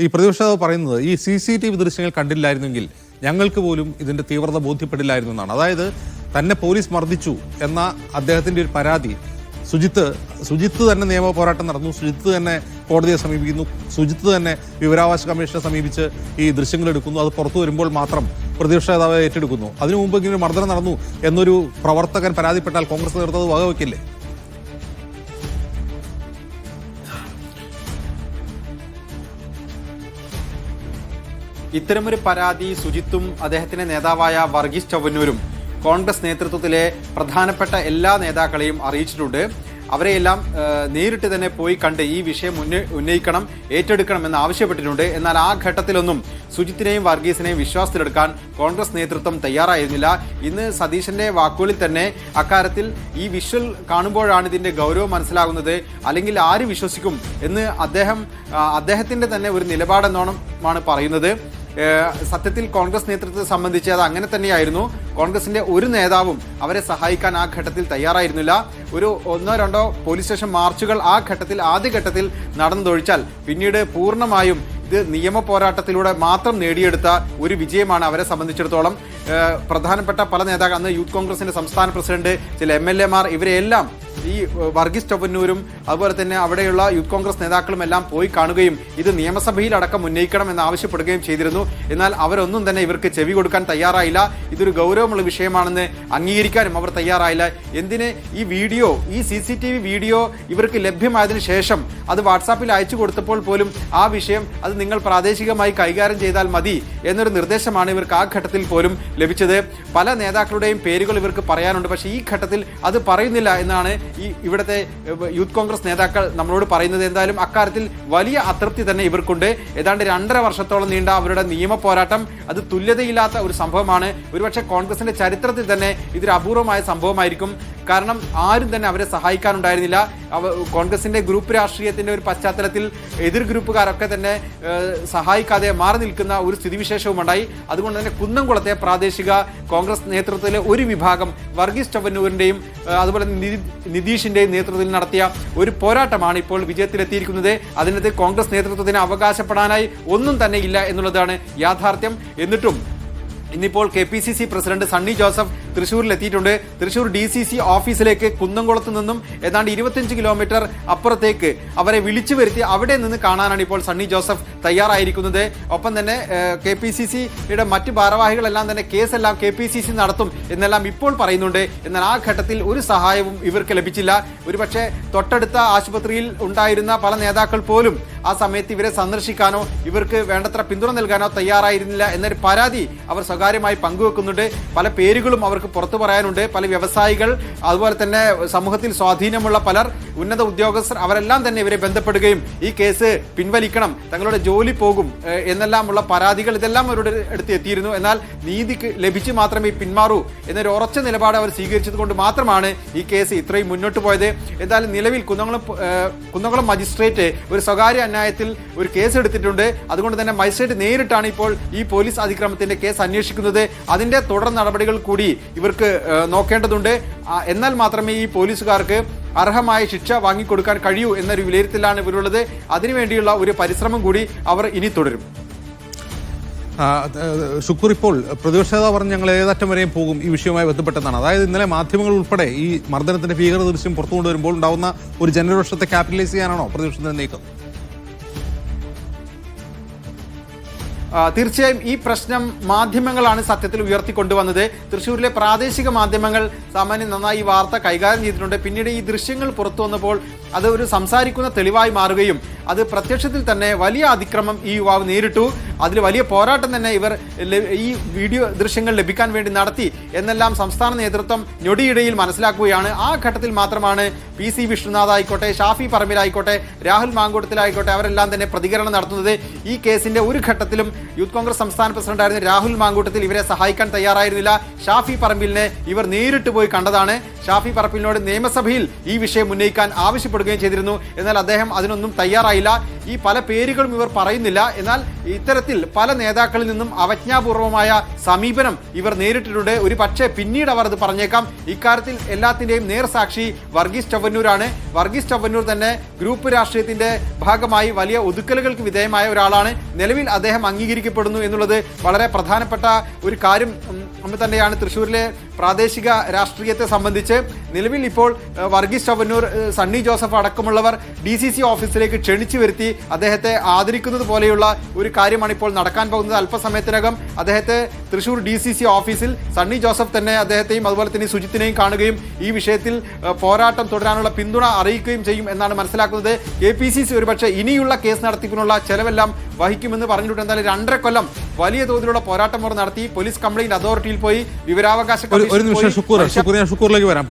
ഈ പ്രതിപക്ഷ നേതാവ് പറയുന്നത് ഈ CCTV ദൃശ്യങ്ങൾ കണ്ടില്ലായിരുന്നെങ്കിൽ ഞങ്ങൾക്ക് പോലും ഇതിന്റെ തീവ്രത ബോധ്യപ്പെടില്ലായിരുന്നു എന്നാണ്. അതായത് തന്നെ പോലീസ് മർദ്ദിച്ചു എന്ന അദ്ദേഹത്തിന്റെ ഒരു പരാതി സുജിത്ത് തന്നെ നിയമ പോരാട്ടം നടന്നു, സുജിത്ത് തന്നെ കോടതിയെ സമീപിക്കുന്നു, സുജിത്ത് തന്നെ വിവരാവകാശ കമ്മീഷനെ സമീപിച്ച് ഈ ദൃശ്യങ്ങൾ എടുക്കുന്നു. അത് പുറത്തു വരുമ്പോൾ മാത്രം പ്രതിപക്ഷ നേതാവ് ഏറ്റെടുക്കുന്നു. അതിനു മുമ്പ് ഇങ്ങനെ മർദ്ദനം നടന്നു എന്നൊരു പ്രവർത്തകൻ പരാതിപ്പെട്ടാൽ കോൺഗ്രസ് നേതൃത്വം വകവെക്കില്ലേ? ഇത്തരമൊരു പരാതി സുജിത്തും അദ്ദേഹത്തിന്റെ നേതാവായ വർഗീസ് ചവന്നൂരും കോൺഗ്രസ് നേതൃത്വത്തിലെ പ്രധാനപ്പെട്ട എല്ലാ നേതാക്കളെയും അറിയിച്ചിട്ടുണ്ട്. അവരെയെല്ലാം നേരിട്ട് തന്നെ പോയി കണ്ട് ഈ വിഷയം ഉന്നയിക്കണം, ഏറ്റെടുക്കണമെന്ന് ആവശ്യപ്പെട്ടിട്ടുണ്ട്. എന്നാൽ ആ ഘട്ടത്തിലൊന്നും സുജിത്തിനെയും വർഗീസിനെയും വിശ്വാസത്തിലെടുക്കാൻ കോൺഗ്രസ് നേതൃത്വം തയ്യാറായിരുന്നില്ല. ഇന്ന് സതീശന്റെ വാക്കുകളിൽ തന്നെ അക്കാര്യത്തിൽ ഈ വിഷ്വൽ കാണുമ്പോഴാണ് ഇതിന്റെ ഗൗരവം മനസ്സിലാകുന്നത്. അല്ലെങ്കിൽ ആര് വിശ്വസിക്കും എന്ന് അദ്ദേഹത്തിന്റെ തന്നെ ഒരു നിലപാടെന്നോണമാണ് പറയുന്നത്. സത്യത്തിൽ കോൺഗ്രസ് നേതൃത്വത്തെ സംബന്ധിച്ച് അത് അങ്ങനെ തന്നെയായിരുന്നു. കോൺഗ്രസിന്റെ ഒരു നേതാവും അവരെ സഹായിക്കാൻ ആ ഘട്ടത്തിൽ തയ്യാറായിരുന്നില്ല. ഒരു 1-2 പോലീസ് സ്റ്റേഷൻ മാർച്ചുകൾ ആ ഘട്ടത്തിൽ ആദ്യഘട്ടത്തിൽ നടന്നതൊഴിച്ചാൽ പിന്നീട് പൂർണ്ണമായും ഇത് നിയമ പോരാട്ടത്തിലൂടെ മാത്രം നേടിയെടുത്ത ഒരു വിജയമാണ് അവരെ സംബന്ധിച്ചിടത്തോളം. പ്രധാനപ്പെട്ട പല നേതാക്കൾ, അന്ന് യൂത്ത് കോൺഗ്രസിന്റെ സംസ്ഥാന പ്രസിഡന്റ്, ചില MLA മാർ, ഇവരെയെല്ലാം ഈ വർഗീസ് ചവന്നൂരും അതുപോലെ തന്നെ അവിടെയുള്ള യൂത്ത് കോൺഗ്രസ് നേതാക്കളും എല്ലാം പോയി കാണുകയും ഇത് നിയമസഭയിൽ അടക്കം ഉന്നയിക്കണം എന്ന് ആവശ്യപ്പെടുകയും ചെയ്തിരുന്നു. എന്നാൽ അവരൊന്നും തന്നെ ഇവർക്ക് ചെവി കൊടുക്കാൻ തയ്യാറായില്ല. ഇതൊരു ഗൗരവമുള്ള വിഷയമാണെന്ന് അംഗീകരിക്കാനും അവർ തയ്യാറായില്ല. എന്തിന് ഈ വീഡിയോ, ഈ CCTV വീഡിയോ ഇവർക്ക് ലഭ്യമായതിനു ശേഷം അത് വാട്സാപ്പിൽ അയച്ചു കൊടുത്തപ്പോൾ പോലും ആ വിഷയം അത് നിങ്ങൾ പ്രാദേശികമായി കൈകാര്യം ചെയ്താൽ മതി എന്നൊരു നിർദ്ദേശമാണ് ഇവർക്ക് ആ ഘട്ടത്തിൽ പോലും ലഭിച്ചത്. പല നേതാക്കളുടെയും പേരുകൾ ഇവർക്ക് പറയാനുണ്ട്, പക്ഷേ ഈ ഘട്ടത്തിൽ അത് പറയുന്നില്ല എന്നാണ് ഇവിടുത്തെ യൂത്ത് കോൺഗ്രസ് നേതാക്കൾ നമ്മളോട് പറയുന്നത്. എന്തായാലും അക്കാര്യത്തിൽ വലിയ അതൃപ്തി തന്നെ ഇവർക്കുണ്ട്. ഏതാണ്ട് 2.5 വർഷത്തോളം നീണ്ട അവരുടെ നിയമ പോരാട്ടം അത് തുല്യതയില്ലാത്ത ഒരു സംഭവമാണ്. ഒരുപക്ഷെ കോൺഗ്രസിന്റെ ചരിത്രത്തിൽ തന്നെ ഇതൊരു അപൂർവമായ സംഭവമായിരിക്കും. കാരണം ആരും തന്നെ അവരെ സഹായിക്കാനുണ്ടായിരുന്നില്ല. കോൺഗ്രസിന്റെ ഗ്രൂപ്പ് രാഷ്ട്രീയത്തിന്റെ ഒരു പശ്ചാത്തലത്തിൽ എതിർ ഗ്രൂപ്പുകാരൊക്കെ തന്നെ സഹായിക്കാതെ മാറി നിൽക്കുന്ന ഒരു സ്ഥിതിവിശേഷവും ഉണ്ടായി. അതുകൊണ്ട് തന്നെ കുന്നംകുളത്തെ പ്രാദേശിക കോൺഗ്രസ് നേതൃത്വത്തിലെ ഒരു വിഭാഗം വർഗീസ് ചവന്നൂരിന്റെയും അതുപോലെ നിതീഷിന്റെയും നേതൃത്വത്തിൽ നടത്തിയ ഒരു പോരാട്ടമാണ് ഇപ്പോൾ വിജയത്തിലെത്തിയിരിക്കുന്നത്. അതിനകത്ത് കോൺഗ്രസ് നേതൃത്വത്തിന് അവകാശപ്പെടാനായി ഒന്നും തന്നെ ഇല്ല എന്നുള്ളതാണ് യാഥാർത്ഥ്യം. എന്നിട്ടും ഇന്നിപ്പോൾ KPCC പ്രസിഡന്റ് സണ്ണി ജോസഫ് തൃശ്ശൂരിലെത്തിയിട്ടുണ്ട്. തൃശ്ശൂർ DCC ഓഫീസിലേക്ക് കുന്നംകുളത്ത് നിന്നും ഏതാണ്ട് 25 കിലോമീറ്റർ അപ്പുറത്തേക്ക് അവരെ വിളിച്ചു വരുത്തി അവിടെ നിന്ന് കാണാനാണ് ഇപ്പോൾ സണ്ണി ജോസഫ് തയ്യാറായിരിക്കുന്നത്. ഒപ്പം തന്നെ KPCCയുടെ മറ്റ് ഭാരവാഹികളെല്ലാം തന്നെ കേസെല്ലാം KPCC നടത്തും എന്നെല്ലാം ഇപ്പോൾ പറയുന്നുണ്ട്. എന്നാൽ ആ ഘട്ടത്തിൽ ഒരു സഹായവും ഇവർക്ക് ലഭിച്ചില്ല. ഒരുപക്ഷെ തൊട്ടടുത്ത ആശുപത്രിയിൽ ഉണ്ടായിരുന്ന പല നേതാക്കൾ പോലും ആ സമയത്ത് ഇവരെ സന്ദർശിക്കാനോ ഇവർക്ക് വേണ്ടത്ര പിന്തുണ നൽകാനോ തയ്യാറായിരുന്നില്ല എന്നൊരു പരാതി അവർ സ്വകാര്യമായി പങ്കുവെക്കുന്നുണ്ട്. പല പേരുകളും അവർക്ക് പുറത്തു പറയാനുണ്ട്. പല വ്യവസായികൾ, അതുപോലെ തന്നെ സമൂഹത്തിൽ സ്വാധീനമുള്ള പലർ, ഉന്നത ഉദ്യോഗസ്ഥർ, അവരെല്ലാം തന്നെ ഇവരെ ബന്ധപ്പെടുകയും ഈ കേസ് പിൻവലിക്കണം, തങ്ങളുടെ ജോലി പോകും എന്നെല്ലാമുള്ള പരാതികൾ ഇതെല്ലാം അവരുടെ അടുത്ത് എത്തിയിരുന്നു. എന്നാൽ നീതിക്ക് ലഭിച്ചു മാത്രമേ പിന്മാറൂ എന്നൊരു ഉറച്ച നിലപാട് അവർ സ്വീകരിച്ചത് കൊണ്ട് മാത്രമാണ് ഈ കേസ് ഇത്രയും മുന്നോട്ട് പോയത്. എന്തായാലും നിലവിൽ കുന്നംകുളം മജിസ്ട്രേറ്റ് ഒരു സ്വകാര്യ അന്യായത്തിൽ ഒരു കേസ് എടുത്തിട്ടുണ്ട്. അതുകൊണ്ട് തന്നെ മജിസ്ട്രേറ്റ് നേരിട്ടാണ് ഇപ്പോൾ ഈ പോലീസ് അതിക്രമത്തിന്റെ കേസ് അന്വേഷിക്കുന്നത്. അതിന്റെ തുടർ നടപടികൾ കൂടി ഇവർക്ക് നോക്കേണ്ടതുണ്ട്. എന്നാൽ മാത്രമേ ഈ പോലീസുകാർക്ക് അർഹമായ ശിക്ഷ വാങ്ങിക്കൊടുക്കാൻ കഴിയൂ എന്നൊരു വിലയിരുത്തലാണ് ഇവരുള്ളത്. അതിനുവേണ്ടിയുള്ള ഒരു പരിശ്രമം കൂടി അവർ ഇനി തുടരും. ഷുക്കൂർ, ഇപ്പോൾ പ്രതിപക്ഷ നേതാവ് പറഞ്ഞ് ഞങ്ങൾ ഏതറ്റം വരെയും പോകും ഈ വിഷയവുമായി ബന്ധപ്പെട്ടെന്നാണ്. അതായത് ഇന്നലെ മാധ്യമങ്ങൾ ഉൾപ്പെടെ ഈ മർദ്ദനത്തിന്റെ ഭീകര ദൃശ്യം പുറത്തു കൊണ്ടുവരുമ്പോൾ ഉണ്ടാവുന്ന ഒരു ജനരോഷത്തെ ക്യാപിറ്റലൈസ് ചെയ്യാനാണോ പ്രതിപക്ഷത്തിന്റെ നീക്കം? തീർച്ചയായും ഈ പ്രശ്നം മാധ്യമങ്ങളാണ് സത്യത്തിൽ ഉയർത്തിക്കൊണ്ടുവന്നത്. തൃശ്ശൂരിലെ പ്രാദേശിക മാധ്യമങ്ങൾ സാമാന്യം നന്നായി ഈ വാർത്ത കൈകാര്യം ചെയ്തിട്ടുണ്ട്. പിന്നീട് ഈ ദൃശ്യങ്ങൾ പുറത്തു വന്നപ്പോൾ അത് ഒരു സംസാരിക്കുന്ന തെളിവായി മാറുകയും അത് പ്രത്യക്ഷത്തിൽ തന്നെ വലിയ അതിക്രമം ഈ യുവാവ് നേരിട്ടു. അതിൽ വലിയ പോരാട്ടം തന്നെ ഇവർ ഈ വീഡിയോ ദൃശ്യങ്ങൾ ലഭിക്കാൻ വേണ്ടി നടത്തി എന്നെല്ലാം സംസ്ഥാന നേതൃത്വം ഞൊടിയിടയിൽ മനസ്സിലാക്കുകയാണ്. ആ ഘട്ടത്തിൽ മാത്രമാണ് PC വിഷ്ണുനാഥ് ആയിക്കോട്ടെ, ഷാഫി പറമ്പിലായിക്കോട്ടെ, രാഹുൽ മാങ്കൂട്ടത്തിലായിക്കോട്ടെ അവരെല്ലാം തന്നെ പ്രതികരണം നടത്തുന്നത്. ഈ കേസിന്റെ ഒരു ഘട്ടത്തിലും യൂത്ത് കോൺഗ്രസ് സംസ്ഥാന പ്രസിഡന്റായിരുന്ന രാഹുൽ മാങ്കൂട്ടത്തിൽ ഇവരെ സഹായിക്കാൻ തയ്യാറായിരുന്നില്ല. ഷാഫി പറമ്പിലിനെ ഇവർ നേരിട്ട് പോയി കണ്ടതാണ്. ഷാഫി പറമ്പിലിനോട് നിയമസഭയിൽ ഈ വിഷയം ഉന്നയിക്കാൻ ആവശ്യപ്പെടുകയും ആവശ്യപ്പെടുകയും ചെയ്തിരുന്നു. എന്നാൽ അദ്ദേഹം അതിനൊന്നും തയ്യാറായില്ല. ഈ പല പേരുകളും ഇവർ പറയുന്നില്ല. എന്നാൽ ഇത്തരത്തിൽ പല നേതാക്കളിൽ നിന്നും അവജ്ഞാപൂർവമായ സമീപനം ഇവർ നേരിട്ടിട്ടുണ്ട്. ഒരു പക്ഷേ പിന്നീട് അവർ അത് പറഞ്ഞേക്കാം. ഇക്കാര്യത്തിൽ എല്ലാത്തിന്റെയും നേർസാക്ഷി വർഗീസ് ചവന്നൂരാണ്. വർഗീസ് ചവന്നൂർ തന്നെ ഗ്രൂപ്പ് രാഷ്ട്രീയത്തിന്റെ ഭാഗമായി വലിയ ഒതുക്കലുകൾക്ക് വിധേയമായ ഒരാളാണ്. നിലവിൽ അദ്ദേഹം അംഗീകരിക്കപ്പെടുന്നു എന്നുള്ളത് വളരെ പ്രധാനപ്പെട്ട ഒരു കാര്യം തന്നെയാണ്. തൃശ്ശൂരിലെ പ്രാദേശിക രാഷ്ട്രീയത്തെ സംബന്ധിച്ച് നിലവിൽ ഇപ്പോൾ വർഗീസ് ചവന്നൂർ, സണ്ണി ജോസഫ് അടക്കമുള്ളവർ DCC ഓഫീസിലേക്ക് ക്ഷണിച്ചു വരുത്തി അദ്ദേഹത്തെ ആദരിക്കുന്നത് പോലെയുള്ള ഒരു കാര്യമാണ് ഇപ്പോൾ നടക്കാൻ പോകുന്നത്. അല്പസമയത്തിനകം അദ്ദേഹത്തെ തൃശ്ശൂർ DCC ഓഫീസിൽ സണ്ണി ജോസഫ് തന്നെ അദ്ദേഹത്തെയും അതുപോലെ തന്നെ സുജിത്തിനെയും കാണുകയും ഈ വിഷയത്തിൽ പോരാട്ടം തുടരാനുള്ള പിന്തുണ അറിയിക്കുകയും ചെയ്യും എന്നാണ് മനസ്സിലാക്കുന്നത്. KPCC ഒരുപക്ഷെ ഇനിയുള്ള കേസ് നടത്തിപ്പിനുള്ള ചെലവെല്ലാം വഹിക്കുമെന്ന് പറഞ്ഞിട്ടുണ്ട്. എന്തായാലും 2.5 കൊല്ലം വലിയ തോതിലുള്ള പോരാട്ടം നടത്തി പോലീസ് കംപ്ലൈന്റ് അതോറിറ്റിയിൽ പോയി, വിവരാവകാശ ഒരു നിമിഷം ഷുക്കൂറിലേക്ക് വരാം.